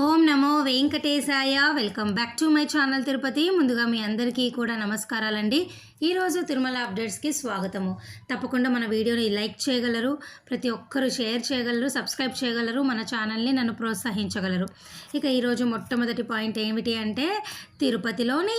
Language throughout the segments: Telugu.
Om Namo Venkatesaya. Welcome back to my channel Tirupati. ముందుగా మీ అందరికీ కూడా నమస్కారాలండి. ఈరోజు తిరుమల అప్డేట్స్కి స్వాగతము. తప్పకుండా మన వీడియోని లైక్ చేయగలరు, ప్రతి ఒక్కరూ షేర్ చేయగలరు, సబ్స్క్రైబ్ చేయగలరు, మన ఛానల్ని నన్ను ప్రోత్సహించగలరు. ఇక ఈరోజు మొట్టమొదటి పాయింట్ ఏమిటి అంటే, తిరుపతిలోని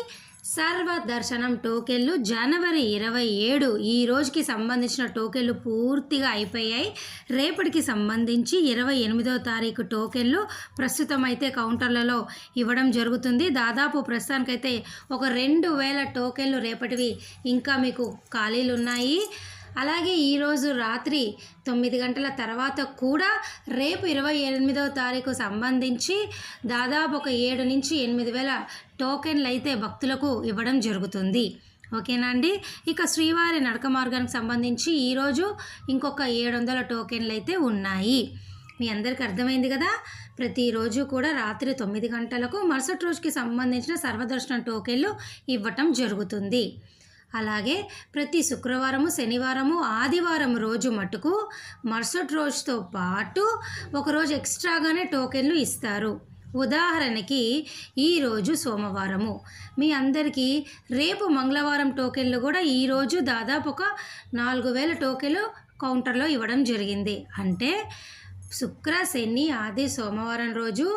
సర్వదర్శనం టోకెన్లు జనవరి 27 ఈ రోజుకి సంబంధించిన టోకెన్లు పూర్తిగా అయిపోయాయి. రేపటికి సంబంధించి 28వ తారీఖు టోకెన్లు ప్రస్తుతం అయితే కౌంటర్లలో ఇవ్వడం జరుగుతుంది. దాదాపు ప్రస్తుతానికైతే ఒక 2000 టోకెన్లు రేపటివి ఇంకా మీకు ఖాళీలు ఉన్నాయి. అలాగే ఈరోజు రాత్రి 9 గంటల తర్వాత కూడా రేపు 28వ తారీఖు సంబంధించి దాదాపు ఒక 7 నుంచి 8,000 టోకెన్లు అయితే భక్తులకు ఇవ్వడం జరుగుతుంది. ఓకేనా అండి. ఇక శ్రీవారి నడక మార్గానికి సంబంధించి ఈరోజు ఇంకొక 700 టోకెన్లు అయితే ఉన్నాయి. మీ అందరికీ అర్థమైంది కదా. ప్రతిరోజు కూడా రాత్రి 9 గంటలకు మరుసటి రోజుకి సంబంధించిన సర్వదర్శనం టోకెన్లు ఇవ్వటం జరుగుతుంది. అలాగే ప్రతి శుక్రవారము, శనివారము, ఆదివారం రోజు మటుకు మరుసటి రోజుతో పాటు ఒకరోజు ఎక్స్ట్రాగానే టోకెన్లు ఇస్తారు. ఉదాహరణకి ఈరోజు సోమవారము, మీ అందరికీ రేపు మంగళవారం టోకెన్లు కూడా ఈరోజు దాదాపు ఒక 4,000 టోకెన్లు కౌంటర్లో ఇవ్వడం జరిగింది. అంటే శుక్ర, శని, ఆది, సోమవారం రోజు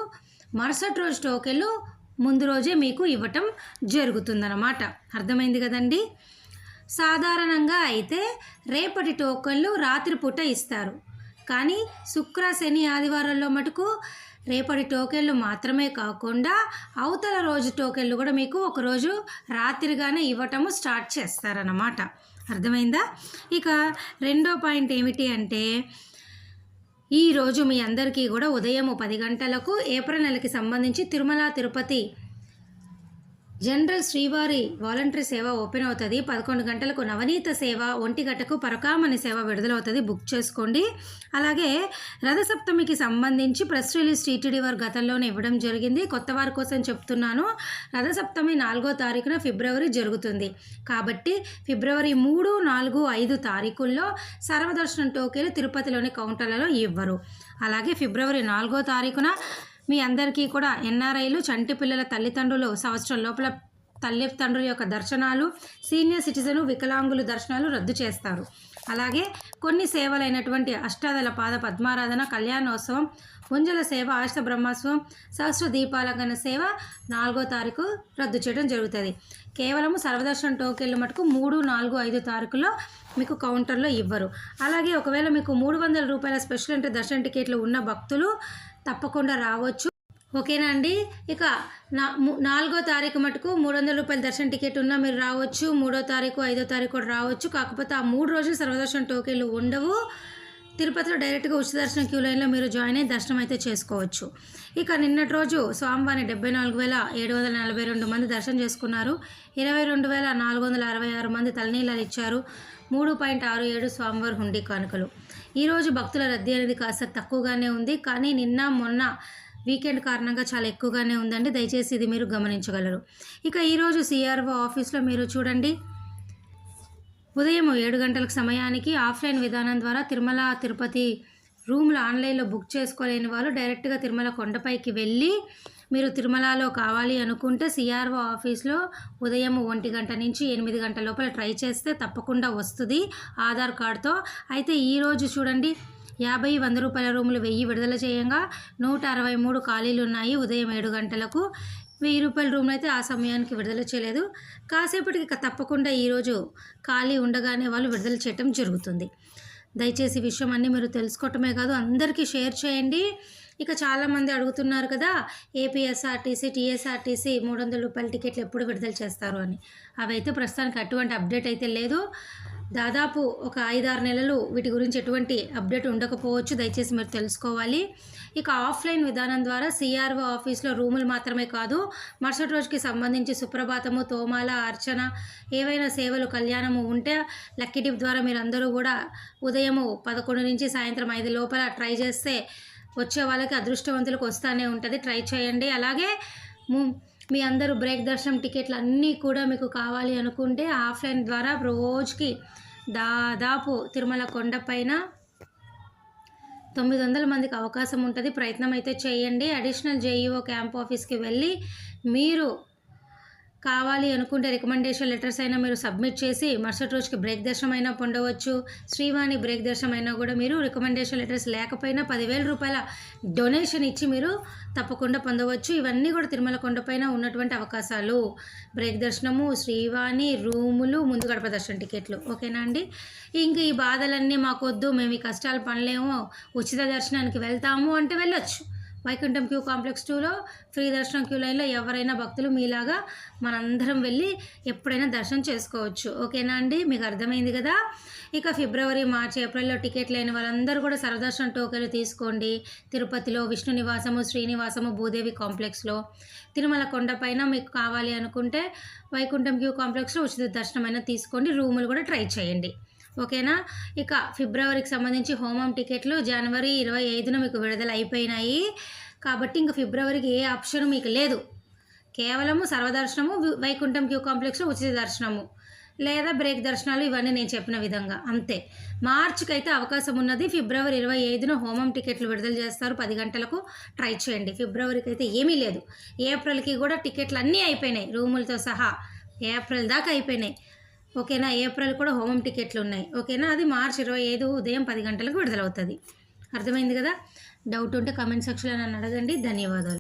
మరుసటి రోజు టోకెన్లు ముందు రోజే మీకు ఇవ్వటం జరుగుతుందన్నమాట. అర్థమైంది కదండి. సాధారణంగా అయితే రేపటి టోకెన్లు రాత్రిపూట ఇస్తారు. కానీ శుక్ర, శని, ఆదివారంలో మటుకు రేపటి టోకెన్లు మాత్రమే కాకుండా అవతల రోజు టోకెన్లు కూడా మీకు ఒకరోజు రాత్రిగానే ఇవ్వటము స్టార్ట్ చేస్తారన్నమాట. అర్థమైందా. ఇక రెండో పాయింట్ ఏమిటి అంటే, ఈరోజు మీ అందరికీ కూడా ఉదయం 10 గంటలకు ఏప్రిల్ నెలకి సంబంధించి తిరుమల తిరుపతి జనరల్ శ్రీవారి వాలంటరీ సేవ ఓపెన్ అవుతుంది. 11 గంటలకు నవనీత సేవ, 1 గంటకు పరకామణి సేవ విడుదలవుతుంది. బుక్ చేసుకోండి. అలాగే రథసప్తమికి సంబంధించి ప్రెస్ రిలీజ్ టీటీడీ వారు గతంలోనే ఇవ్వడం జరిగింది. కొత్త వారి కోసం చెప్తున్నాను. రథసప్తమి 4వ తారీఖున ఫిబ్రవరి జరుగుతుంది. కాబట్టి ఫిబ్రవరి 3, 4, 5 తారీఖుల్లో సర్వదర్శనం టోకెన్లు తిరుపతిలోని కౌంటర్లలో ఇవ్వరు. అలాగే ఫిబ్రవరి 4వ తారీఖున మీ అందరికీ కూడా ఎన్ఆర్ఐలు, చంటి పిల్లల తల్లిదండ్రులు సంవత్సరం లోపల తల్లిదండ్రుల యొక్క దర్శనాలు, సీనియర్ సిటిజను, వికలాంగుల దర్శనాలు రద్దు చేస్తారు. అలాగే కొన్ని సేవలైనటువంటి అష్టాదళ పాద పద్మారాధన, కళ్యాణోత్సవం, ముంజల సేవ, ఆశ బ్రహ్మోత్సవం, సహస్ర దీపాలంకరణ సేవ 4వ తారీఖు రద్దు చేయడం జరుగుతుంది. కేవలము సర్వదర్శనం టోకెన్లు మటుకు 3, 4, 5 తారీఖుల్లో మీకు కౌంటర్లో ఇవ్వరు. అలాగే ఒకవేళ మీకు 300 రూపాయల స్పెషల్ అంటే దర్శన టికెట్లు ఉన్న భక్తులు తప్పకుండా రావచ్చు. ఓకేనా అండి. ఇక 4వ తారీఖు మటుకు 300 రూపాయల దర్శన టికెట్ ఉన్నా మీరు రావచ్చు. 3వ తారీఖు, 5వ తారీఖు కూడా రావచ్చు. కాకపోతే ఆ 3 రోజులు సర్వదర్శనం టోకెన్లు ఉండవు. తిరుపతిలో డైరెక్ట్గా ఉచిత దర్శనం క్యూ లైన్లో మీరు జాయిన్ అయ్యి దర్శనం అయితే చేసుకోవచ్చు. ఇక నిన్నటి రోజు స్వామివారిని 74,742 మంది దర్శనం చేసుకున్నారు. 22,466 మంది తలనీలాలు ఇచ్చారు. 3.67 స్వామివారి హుండీ కానుకలు. ఈరోజు భక్తుల రద్దీ అనేది కాస్త తక్కువగానే ఉంది. కానీ నిన్న మొన్న వీకెండ్ కారణంగా చాలా ఎక్కువగానే ఉందండి. దయచేసి ఇది మీరు గమనించగలరు. ఇక ఈరోజు సిఆర్ఓ ఆఫీస్లో మీరు చూడండి, ఉదయం 7 గంటలకు సమయానికి ఆఫ్లైన్ విధానం ద్వారా తిరుమల తిరుపతి రూమ్లు ఆన్లైన్లో బుక్ చేసుకోలేని వాళ్ళు డైరెక్ట్గా తిరుమల కొండపైకి వెళ్ళి మీరు తిరుమలలో కావాలి అనుకుంటే సిఆర్ఓ ఆఫీస్లో ఉదయం 1 గంట నుంచి 8 గంటల లోపల ట్రై చేస్తే తప్పకుండా వస్తుంది ఆధార్ కార్డుతో. అయితే ఈరోజు చూడండి, 50, 100 రూపాయల రూములు 1000 విడుదల చేయంగా 163 ఖాళీలు ఉన్నాయి. ఉదయం 7 గంటలకు 1000 రూపాయల రూమ్లు అయితే ఆ సమయానికి విడుదల చేయలేదు. కాసేపటికి తప్పకుండా ఈరోజు ఖాళీ ఉండగానే వాళ్ళు విడుదల చేయటం జరుగుతుంది. దయచేసి విషయం అన్నీ మీరు తెలుసుకోవటమే కాదు అందరికీ షేర్ చేయండి. ఇక చాలామంది అడుగుతున్నారు కదా, ఏపీఎస్ఆర్టీసీ, టీఎస్ఆర్టీసీ 300 రూపాయల టికెట్లు ఎప్పుడు విడుదల చేస్తారు అని. అవైతే ప్రస్తుతానికి అటువంటి అప్డేట్ అయితే లేదు. దాదాపు ఒక 5-6 నెలలు వీటి గురించి ఎటువంటి అప్డేట్ ఉండకపోవచ్చు. దయచేసి మీరు తెలుసుకోవాలి. ఇక ఆఫ్లైన్ విధానం ద్వారా సిఆర్ఓ ఆఫీస్లో రూములు మాత్రమే కాదు, మరుసటి రోజుకి సంబంధించి సుప్రభాతము, తోమాల, అర్చన, ఏవైనా సేవలు, కళ్యాణము ఉంటే లక్కీ టిప్ ద్వారా మీరు అందరూ కూడా ఉదయము 11 నుంచి సాయంత్రం 5 లోపల ట్రై చేస్తే వచ్చే వాళ్ళకి అదృష్టవంతులకు వస్తూనే ఉంటుంది. ట్రై చేయండి. అలాగే మీ అందరూ బ్రేక్ దర్శనం టికెట్లు అన్నీ కూడా మీకు కావాలి అనుకుంటే ఆఫ్లైన్ ద్వారా రోజుకి దాదాపు తిరుమల కొండపైన 900 మందికి అవకాశం ఉంటుంది. ప్రయత్నం అయితే చేయండి. అడిషనల్ జేఈఓ క్యాంప్ ఆఫీస్కి వెళ్ళి మీరు కావాలి అనుకుంటే రికమెండేషన్ లెటర్స్ అయినా మీరు సబ్మిట్ చేసి మరుసటి రోజుకి బ్రేక్ దర్శనం అయినా పొందవచ్చు. శ్రీవాణి బ్రేక్ దర్శనం అయినా కూడా మీరు రికమెండేషన్ లెటర్స్ లేకపోయినా 10,000 రూపాయల డొనేషన్ ఇచ్చి మీరు తప్పకుండా పొందవచ్చు. ఇవన్నీ కూడా తిరుమల కొండపైన ఉన్నటువంటి అవకాశాలు. బ్రేక్ దర్శనము, శ్రీవాణి, రూములు, ముందు గడప దర్శనం టికెట్లు. ఓకేనా అండి? ఇంక ఈ బాధలన్నీ మాకొద్దు, మేము ఈ కష్టాలు పడలేము, ఉచిత దర్శనానికి వెళ్తాము అంటే వెళ్ళొచ్చు. వైకుంఠం క్యూ కాంప్లెక్స్ 2లో ఫ్రీ దర్శనం క్యూ లైన్లో ఎవరైనా భక్తులు మీలాగా మనందరం వెళ్ళి ఎప్పుడైనా దర్శనం చేసుకోవచ్చు. ఓకేనా అండి? మీకు అర్థమైంది కదా? ఇక ఫిబ్రవరి, మార్చి, ఏప్రిల్లో టికెట్ లేని వాళ్ళందరూ కూడా సర్వదర్శనం టోకెన్లు తీసుకోండి. తిరుపతిలో విష్ణు నివాసము, శ్రీనివాసము, భూదేవి కాంప్లెక్స్లో. తిరుమల కొండపైన మీకు కావాలి అనుకుంటే వైకుంఠం క్యూ కాంప్లెక్స్లో ఉచిత దర్శనమైనా తీసుకోండి. రూములు కూడా ట్రై చేయండి. ఓకేనా? ఇక ఫిబ్రవరికి సంబంధించి హోమం టికెట్లు జనవరి 25న మీకు విడుదల అయిపోయినాయి. కాబట్టి ఇంక ఫిబ్రవరికి ఏ ఆప్షన్ మీకు లేదు. కేవలము సర్వదర్శనము, వైకుంఠం క్యూ కాంప్లెక్స్లో ఉచిత దర్శనము లేదా బ్రేక్ దర్శనాలు, ఇవన్నీ నేను చెప్పిన విధంగా అంతే. మార్చికి అయితే అవకాశం ఉన్నది. ఫిబ్రవరి 25న హోమం టికెట్లు విడుదల చేస్తారు 10 గంటలకు. ట్రై చేయండి. ఫిబ్రవరికి అయితే ఏమీ లేదు. ఏప్రిల్కి కూడా టికెట్లు అన్నీ అయిపోయినాయి, రూములతో సహా ఏప్రిల్ దాకా అయిపోయినాయి. ఓకేనా? ఏప్రిల్ కూడా హోమం టికెట్లు ఉన్నాయి. ఓకేనా? అది మార్చి 25 ఉదయం 10 గంటలకు విడుదలవుతుంది. అర్థమైంది కదా? డౌట్ ఉంటే కామెంట్ సెక్షన్లో నన్ను అడగండి. ధన్యవాదాలు.